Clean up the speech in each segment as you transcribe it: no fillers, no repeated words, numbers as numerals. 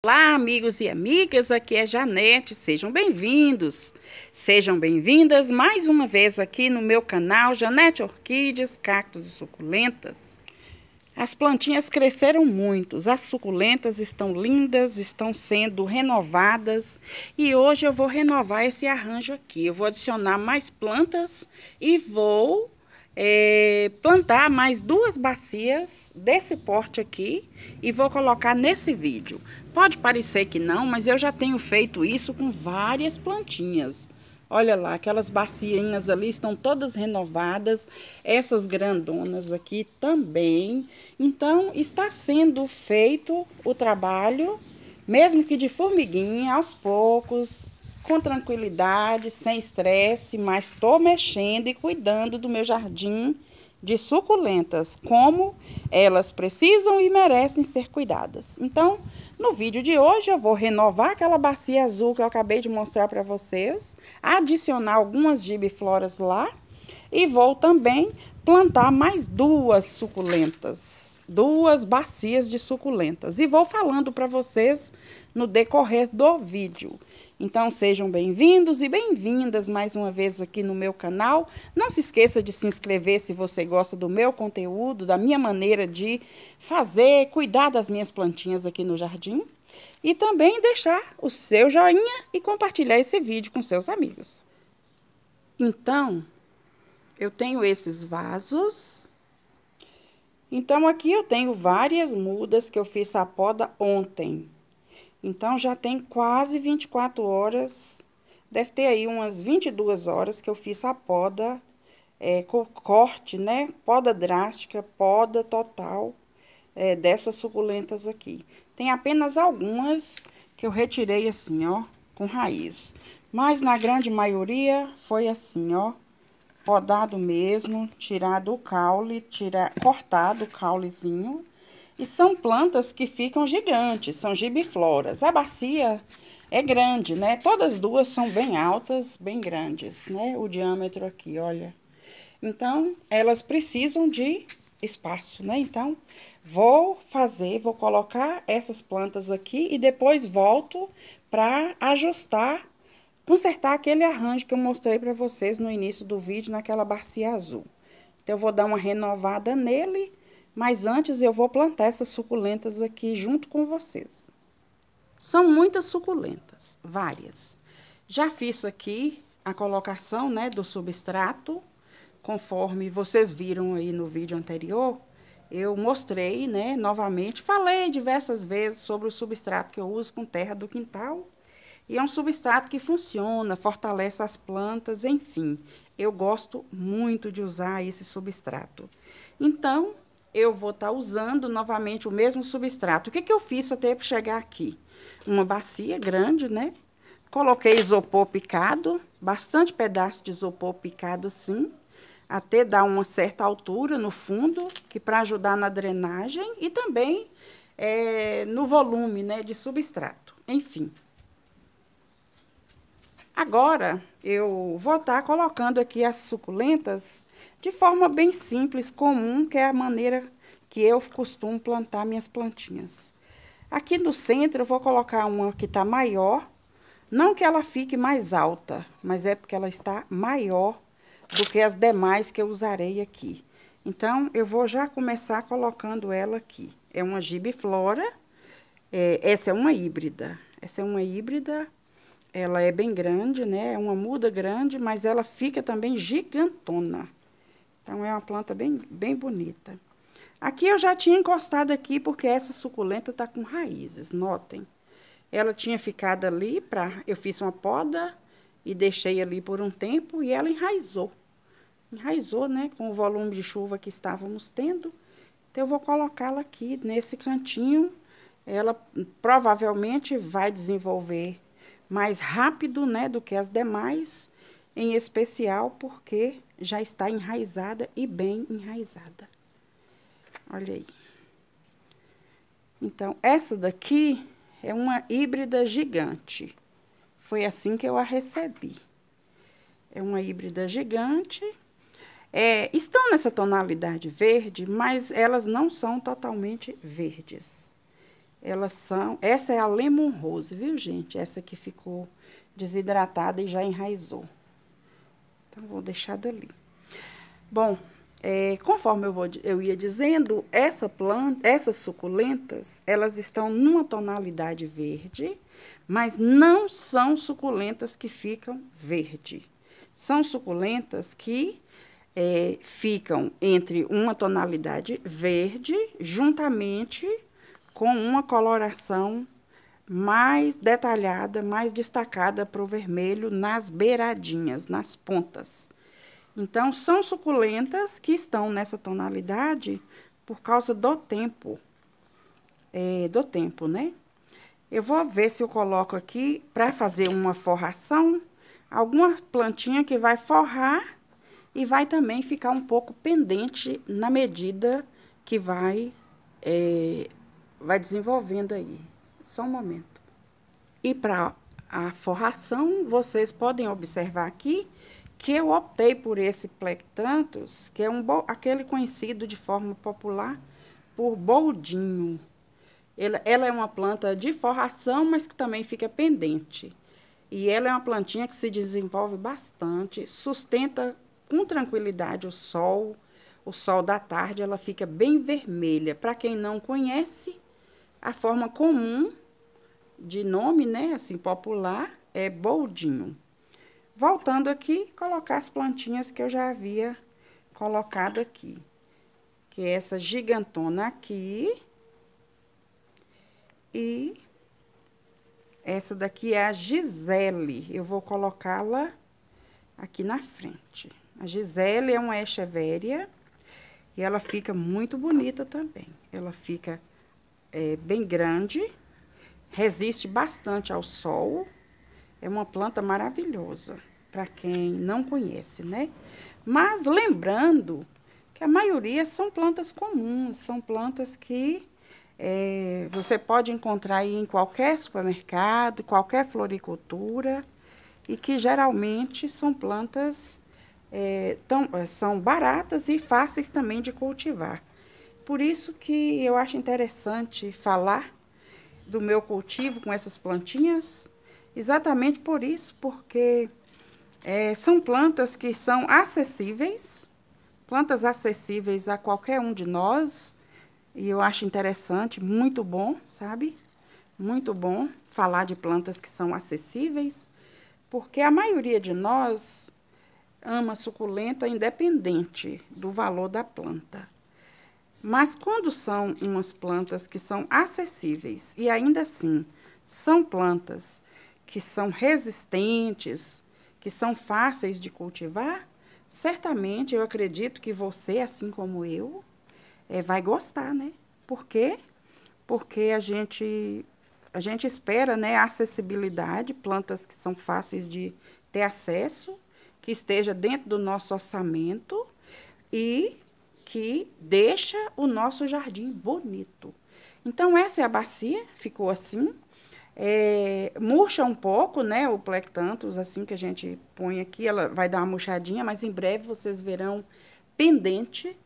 Olá, amigos e amigas, aqui é Janete, sejam bem-vindos, sejam bem-vindas mais uma vez aqui no meu canal Janete Orquídeas, Cactos e Suculentas. As plantinhas cresceram muito, as suculentas estão lindas, estão sendo renovadas e hoje eu vou renovar esse arranjo aqui. Eu vou adicionar mais plantas e vou plantar mais 2 bacias desse porte aqui e vou colocar nesse vídeo. Pode parecer que não, mas eu já tenho feito isso com várias plantinhas. Olha lá, aquelas baciinhas ali estão todas renovadas, essas grandonas aqui também. Então, está sendo feito o trabalho, mesmo que de formiguinha, aos poucos, com tranquilidade, sem estresse, mas estou mexendo e cuidando do meu jardim de suculentas, como elas precisam e merecem ser cuidadas. Então, no vídeo de hoje eu vou renovar aquela bacia azul que eu acabei de mostrar para vocês, adicionar algumas gibifloras lá e vou também plantar mais 2 suculentas, 2 bacias de suculentas. E vou falando para vocês no decorrer do vídeo. Então, sejam bem-vindos e bem-vindas mais uma vez aqui no meu canal. Não se esqueça de se inscrever se você gosta do meu conteúdo, da minha maneira de fazer, cuidar das minhas plantinhas aqui no jardim. E também deixar o seu joinha e compartilhar esse vídeo com seus amigos. Então, eu tenho esses vasos. Então, aqui eu tenho várias mudas que eu fiz a poda ontem. Então, já tem quase 24 horas, deve ter aí umas 22 horas que eu fiz a poda, com corte, né? Poda drástica, poda total, dessas suculentas aqui. Tem apenas algumas que eu retirei assim, ó, com raiz. Mas na grande maioria foi assim, ó, podado mesmo, tirado o caule, cortado o caulezinho. E são plantas que ficam gigantes, são gibifloras. A bacia é grande, né? Todas 2 são bem altas, bem grandes, né? O diâmetro aqui, olha. Então, elas precisam de espaço, né? Então, vou colocar essas plantas aqui e depois volto para ajustar, consertar aquele arranjo que eu mostrei para vocês no início do vídeo, naquela bacia azul. Então, eu vou dar uma renovada nele. Mas antes eu vou plantar essas suculentas aqui junto com vocês. São muitas suculentas, várias. Já fiz aqui a colocação, né, do substrato, conforme vocês viram aí no vídeo anterior. Eu mostrei, né, novamente, falei diversas vezes sobre o substrato que eu uso com terra do quintal. E é um substrato que funciona, fortalece as plantas, enfim. Eu gosto muito de usar esse substrato. Então, eu vou estar usando novamente o mesmo substrato. O que eu fiz até para chegar aqui? Uma bacia grande, né? Coloquei isopor picado, bastante pedaço de isopor picado assim, até dar uma certa altura no fundo, que para ajudar na drenagem e também no volume, né, de substrato. Enfim. Agora, eu vou estar colocando aqui as suculentas de forma bem simples, comum, que é a maneira que eu costumo plantar minhas plantinhas. Aqui no centro eu vou colocar uma que está maior, não que ela fique mais alta, mas é porque ela está maior do que as demais que eu usarei aqui. Então, eu vou já começar colocando ela aqui. É uma gibiflora, essa é uma híbrida. Essa é uma híbrida, ela é bem grande, né? É uma muda grande, mas ela fica também gigantona. Então, é uma planta bem bonita. Aqui eu já tinha encostado aqui, porque essa suculenta tá com raízes, notem. Ela tinha ficado ali, eu fiz uma poda e deixei ali por um tempo e ela enraizou. Enraizou, né, com o volume de chuva que estávamos tendo. Então, eu vou colocá-la aqui nesse cantinho. Ela provavelmente vai desenvolver mais rápido, né, do que as demais, em especial porque já está enraizada e bem enraizada. Olha aí. Então, essa daqui é uma híbrida gigante. Foi assim que eu a recebi. É uma híbrida gigante. Estão nessa tonalidade verde, mas elas não são totalmente verdes. Elas são... Essa é a Lemon Rose, viu, gente? Essa aqui ficou desidratada e já enraizou. Então, vou deixar dali. Bom, conforme eu ia dizendo, essas suculentas, elas estão numa tonalidade verde, mas não são suculentas que ficam verde. São suculentas que ficam entre uma tonalidade verde, juntamente com uma coloração mais detalhada, mais destacada para o vermelho nas beiradinhas, nas pontas. Então, são suculentas que estão nessa tonalidade por causa do tempo. Né? Eu vou ver se eu coloco aqui, para fazer uma forração, alguma plantinha que vai forrar e vai também ficar um pouco pendente na medida que vai desenvolvendo aí. Só um momento. E para a forração, vocês podem observar aqui que eu optei por esse Plectanthus, que é aquele conhecido de forma popular por boldinho. Ela é uma planta de forração, mas que também fica pendente. E ela é uma plantinha que se desenvolve bastante, sustenta com tranquilidade o sol da tarde, ela fica bem vermelha. Para quem não conhece, a forma comum de nome, né, assim, popular, é boldinho. Voltando aqui, colocar as plantinhas que eu já havia colocado aqui. Que é essa gigantona aqui. E essa daqui é a Gisele. Eu vou colocá-la aqui na frente. A Gisele é uma echeveria e ela fica muito bonita também. Ela fica bem grande, resiste bastante ao sol. É uma planta maravilhosa, para quem não conhece, né? Mas lembrando que a maioria são plantas comuns, são plantas que você pode encontrar aí em qualquer supermercado, qualquer floricultura, e que geralmente são plantas são baratas e fáceis também de cultivar. Por isso que eu acho interessante falar do meu cultivo com essas plantinhas, exatamente por isso, porque são plantas que são acessíveis, plantas acessíveis a qualquer um de nós, e eu acho interessante, muito bom, sabe? Muito bom falar de plantas que são acessíveis, porque a maioria de nós ama suculenta independente do valor da planta. Mas quando são umas plantas que são acessíveis e ainda assim são plantas que são resistentes, que são fáceis de cultivar, certamente eu acredito que você, assim como eu, vai gostar, né? Por quê? Porque a gente espera, né, a acessibilidade, plantas que são fáceis de ter acesso, que esteja dentro do nosso orçamento e que deixa o nosso jardim bonito. Então, essa é a bacia, ficou assim. Murcha um pouco, né, o Plectanthus, assim que a gente põe aqui, ela vai dar uma murchadinha, mas em breve vocês verão pendente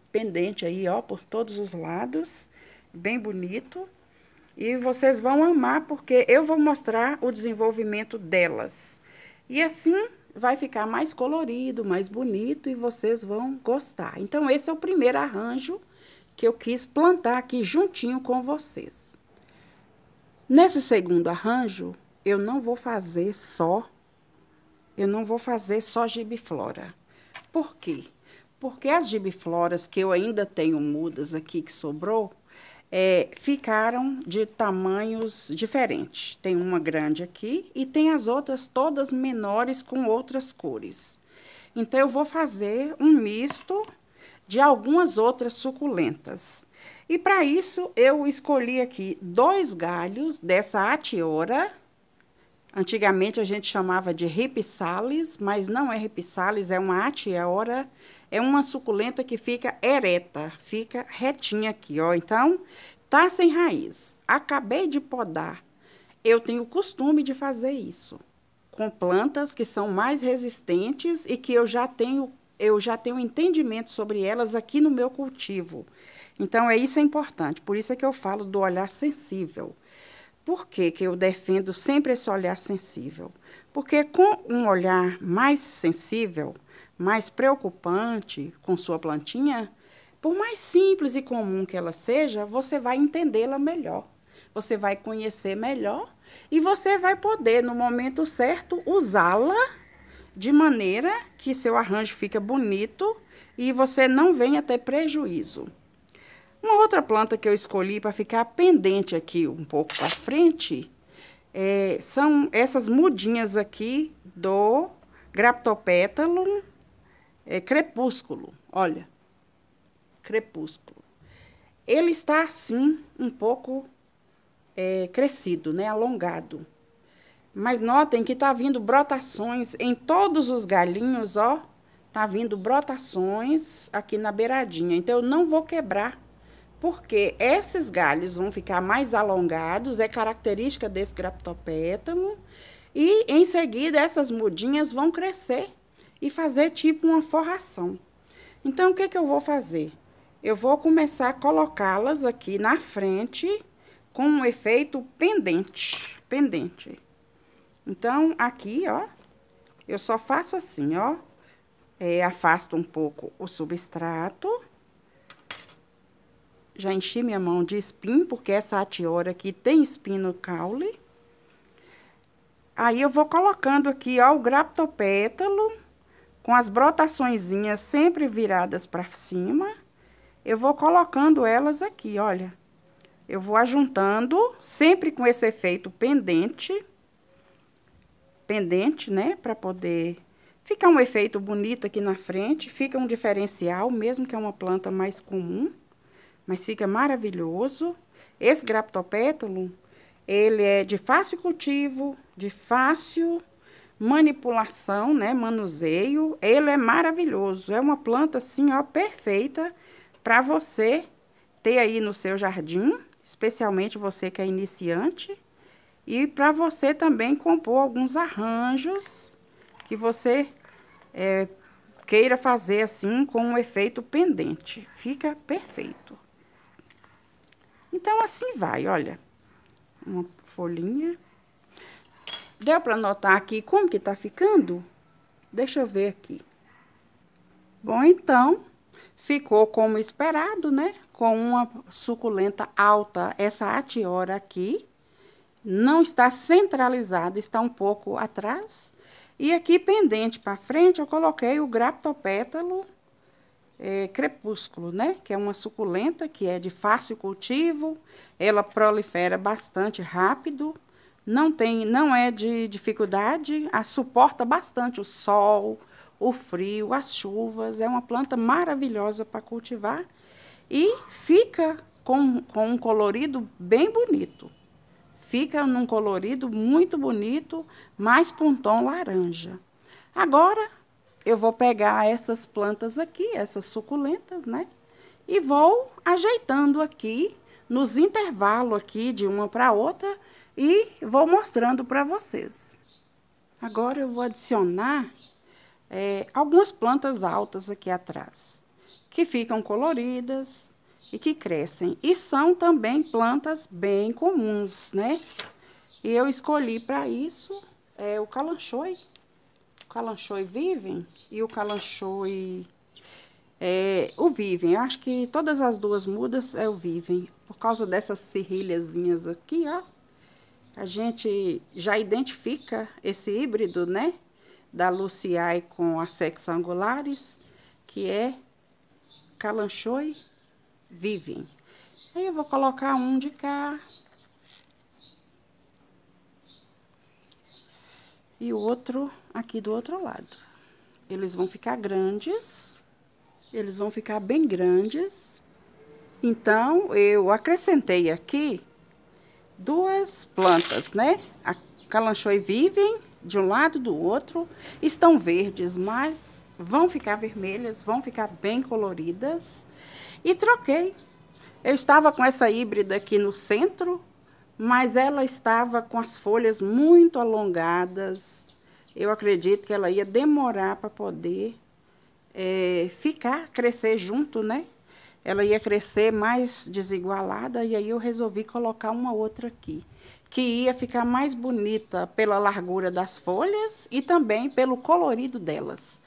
aí, ó, por todos os lados, bem bonito. E vocês vão amar, porque eu vou mostrar o desenvolvimento delas. E assim vai ficar mais colorido, mais bonito, e vocês vão gostar. Então, esse é o primeiro arranjo que eu quis plantar aqui juntinho com vocês. Nesse segundo arranjo, eu não vou fazer só gibiflora. Por quê? Porque as gibifloras que eu ainda tenho mudas aqui que sobrou, ficaram de tamanhos diferentes. Tem uma grande aqui e tem as outras todas menores com outras cores. Então, eu vou fazer um misto de algumas outras suculentas. E para isso, eu escolhi aqui 2 galhos dessa Atiora. Antigamente, a gente chamava de Ripsalis, mas não é Ripsalis, é uma Atiora. É uma suculenta que fica ereta, fica retinha aqui, ó. Então, tá sem raiz. Acabei de podar. Eu tenho o costume de fazer isso com plantas que são mais resistentes e que eu já tenho entendimento sobre elas aqui no meu cultivo. Então, isso é importante. Por isso é que eu falo do olhar sensível. Por que que eu defendo sempre esse olhar sensível? Porque com um olhar mais sensível, mais preocupante com sua plantinha, por mais simples e comum que ela seja, você vai entendê-la melhor. Você vai conhecer melhor e você vai poder, no momento certo, usá-la de maneira que seu arranjo fica bonito e você não venha ter prejuízo. Uma outra planta que eu escolhi para ficar pendente aqui um pouco para frente, são essas mudinhas aqui do Graptopétalum crepúsculo. Olha, crepúsculo. Ele está assim, um pouco crescido, né? Alongado. Mas notem que tá vindo brotações em todos os galhinhos, ó. Tá vindo brotações aqui na beiradinha. Então, eu não vou quebrar, porque esses galhos vão ficar mais alongados, é característica desse Graptopétalum. E, em seguida, essas mudinhas vão crescer e fazer tipo uma forração. Então, o que que eu vou fazer? Eu vou começar a colocá-las aqui na frente com um efeito pendente. Então, aqui, ó, eu só faço assim, ó. Afasto um pouco o substrato. Já enchi minha mão de espinho, porque essa atiora aqui tem espinho no caule. Aí, eu vou colocando aqui, ó, o Graptopétalum, com as brotaçõezinhas sempre viradas para cima. Eu vou colocando elas aqui, olha. Eu vou ajuntando, sempre com esse efeito pendente, né? Para poder ficar um efeito bonito aqui na frente. Fica um diferencial, mesmo que é uma planta mais comum. Mas fica maravilhoso. Esse Graptopétalum, ele é de fácil cultivo, de fácil manipulação, né? Manuseio. Ele é maravilhoso. É uma planta, assim, ó, perfeita para você ter aí no seu jardim, especialmente você que é iniciante, e para você também compor alguns arranjos que você queira fazer assim com um efeito pendente. Fica perfeito. Então, assim vai, olha. Uma folhinha. Deu para notar aqui como que tá ficando? Deixa eu ver aqui. Bom, então, ficou como esperado, né? Com uma suculenta alta. Essa atiora aqui não está centralizada, está um pouco atrás. E aqui, pendente para frente, eu coloquei o Graptopétalum crepúsculo, né? Que é uma suculenta que é de fácil cultivo. Ela prolifera bastante rápido. Não é de dificuldade, suporta bastante o sol, o frio, as chuvas. É uma planta maravilhosa para cultivar e fica com um colorido bem bonito. Fica num colorido muito bonito, mais para um tom laranja. Agora, eu vou pegar essas plantas aqui, essas suculentas, né? E vou ajeitando aqui, nos intervalos aqui, de uma para outra, e vou mostrando para vocês. Agora, eu vou adicionar algumas plantas altas aqui atrás, que ficam coloridas e que crescem. E são também plantas bem comuns, né? E eu escolhi para isso o Kalanchoe. O Kalanchoe Vivem e o Kalanchoe o Vivem. Acho que todas as duas mudas é o Vivem. Por causa dessas serrilhazinhas aqui, ó. A gente já identifica esse híbrido, né? Da Luciae com a Sexa angulares, que é Kalanchoe Vivem. Aí eu vou colocar um de cá. E o outro aqui do outro lado. Eles vão ficar grandes. Eles vão ficar bem grandes. Então, eu acrescentei aqui duas plantas, né? A Kalanchoe Vivem, de um lado e do outro. Estão verdes, mas vão ficar vermelhas, vão ficar bem coloridas. E troquei. Eu estava com essa híbrida aqui no centro, mas ela estava com as folhas muito alongadas. Eu acredito que ela ia demorar para poder crescer junto, né? ela ia crescer mais desigualada, e aí eu resolvi colocar uma outra aqui, que ia ficar mais bonita pela largura das folhas e também pelo colorido delas.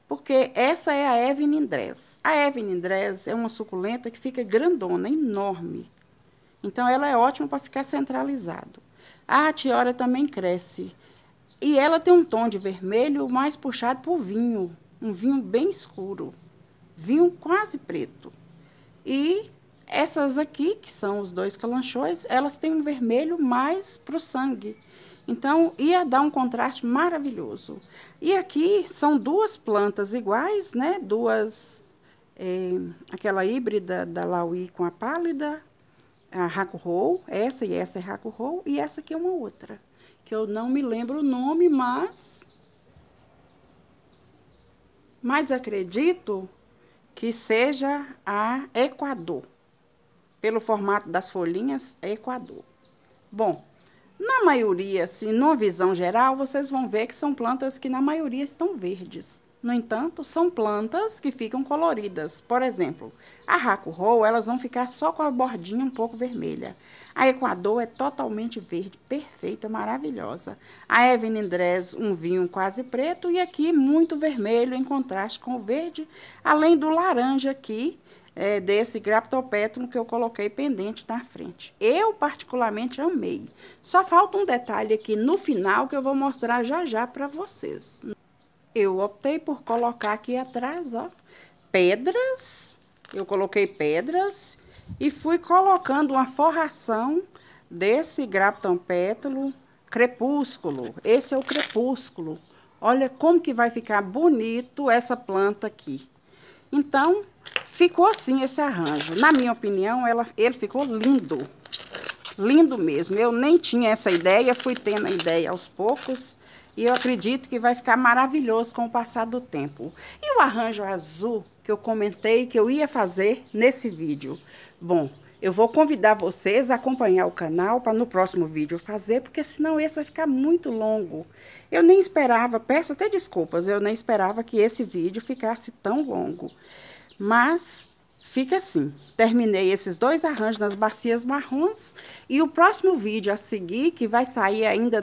Porque essa é a Evening Dress. A Evening Dress é uma suculenta que fica grandona, enorme. Então, ela é ótima para ficar centralizado. A Tiora também cresce. E ela tem um tom de vermelho mais puxado para o vinho. Um vinho bem escuro. Vinho quase preto. E essas aqui, que são os dois calanchões, elas têm um vermelho mais para o sangue. Então, ia dar um contraste maravilhoso. E aqui são duas plantas iguais, né? Aquela híbrida da Laui com a pálida, a Hakuhou, essa e essa é Hakuhou, e essa aqui é uma outra, que eu não me lembro o nome, mas acredito que seja a Equador. Pelo formato das folhinhas, é Equador. Bom, na maioria, assim, numa visão geral, vocês vão ver que são plantas que na maioria estão verdes. No entanto, são plantas que ficam coloridas. Por exemplo, a Hakuhou, elas vão ficar só com a bordinha um pouco vermelha. A Equador é totalmente verde, perfeita, maravilhosa. A Evening Dress, um vinho quase preto, e aqui muito vermelho em contraste com o verde, além do laranja aqui, desse Graptopétalo que eu coloquei pendente na frente. Eu particularmente amei. Só falta um detalhe aqui no final que eu vou mostrar já já para vocês. Eu optei por colocar aqui atrás, ó, pedras. Eu coloquei pedras e fui colocando uma forração desse Graptopétalo crepúsculo. Esse é o crepúsculo. Olha como que vai ficar bonito essa planta aqui. Então, ficou assim esse arranjo. Na minha opinião, ele ficou lindo. Lindo mesmo. Eu nem tinha essa ideia, fui tendo a ideia aos poucos. E eu acredito que vai ficar maravilhoso com o passar do tempo. E o arranjo azul que eu comentei que eu ia fazer nesse vídeo? Bom, eu vou convidar vocês a acompanhar o canal para no próximo vídeo eu fazer, porque senão esse vai ficar muito longo. Eu nem esperava, peço até desculpas, eu nem esperava que esse vídeo ficasse tão longo. Mas fica assim, terminei esses dois arranjos nas bacias marrons, e o próximo vídeo a seguir, que vai sair ainda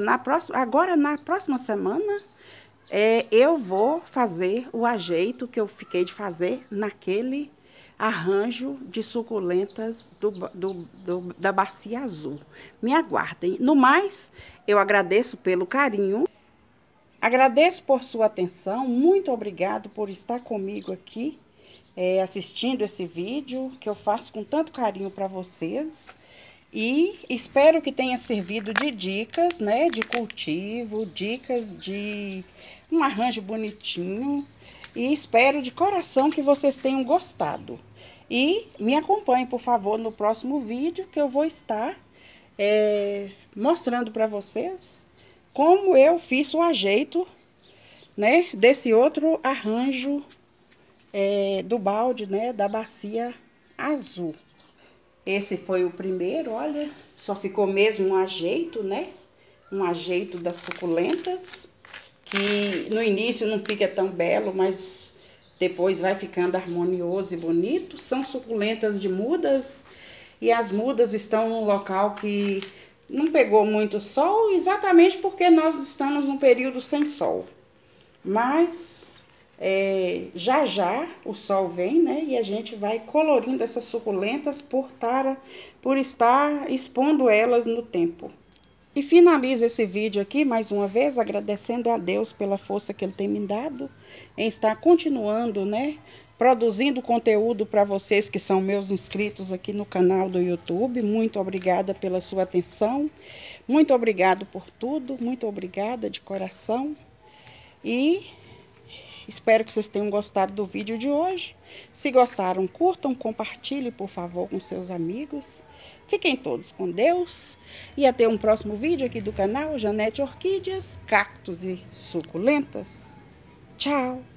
agora na próxima semana, eu vou fazer o ajeito que eu fiquei de fazer naquele arranjo de suculentas da bacia azul. Me aguardem. No mais, eu agradeço pelo carinho, agradeço por sua atenção, muito obrigado por estar comigo aqui, assistindo esse vídeo que eu faço com tanto carinho para vocês. E espero que tenha servido de dicas, né, de cultivo, dicas de um arranjo bonitinho. E espero de coração que vocês tenham gostado. E me acompanhem, por favor, no próximo vídeo, que eu vou estar mostrando para vocês como eu fiz o ajeito, né, desse outro arranjo do balde, né, da bacia azul. Esse foi o primeiro, olha, só ficou mesmo um ajeito, né? Um ajeito das suculentas, que no início não fica tão belo, mas depois vai ficando harmonioso e bonito. São suculentas de mudas, e as mudas estão num local que não pegou muito sol, exatamente porque nós estamos num período sem sol. Mas já já o sol vem, né? E a gente vai colorindo essas suculentas por estar expondo elas no tempo. E finalizo esse vídeo aqui mais uma vez agradecendo a Deus pela força que Ele tem me dado em estar continuando, né, produzindo conteúdo para vocês que são meus inscritos aqui no canal do YouTube. Muito obrigada pela sua atenção, muito obrigado por tudo, muito obrigada de coração. E espero que vocês tenham gostado do vídeo de hoje. Se gostaram, curtam, compartilhem, por favor, com seus amigos. Fiquem todos com Deus. E até um próximo vídeo aqui do canal Janete Orquídeas, Cactos e Suculentas. Tchau!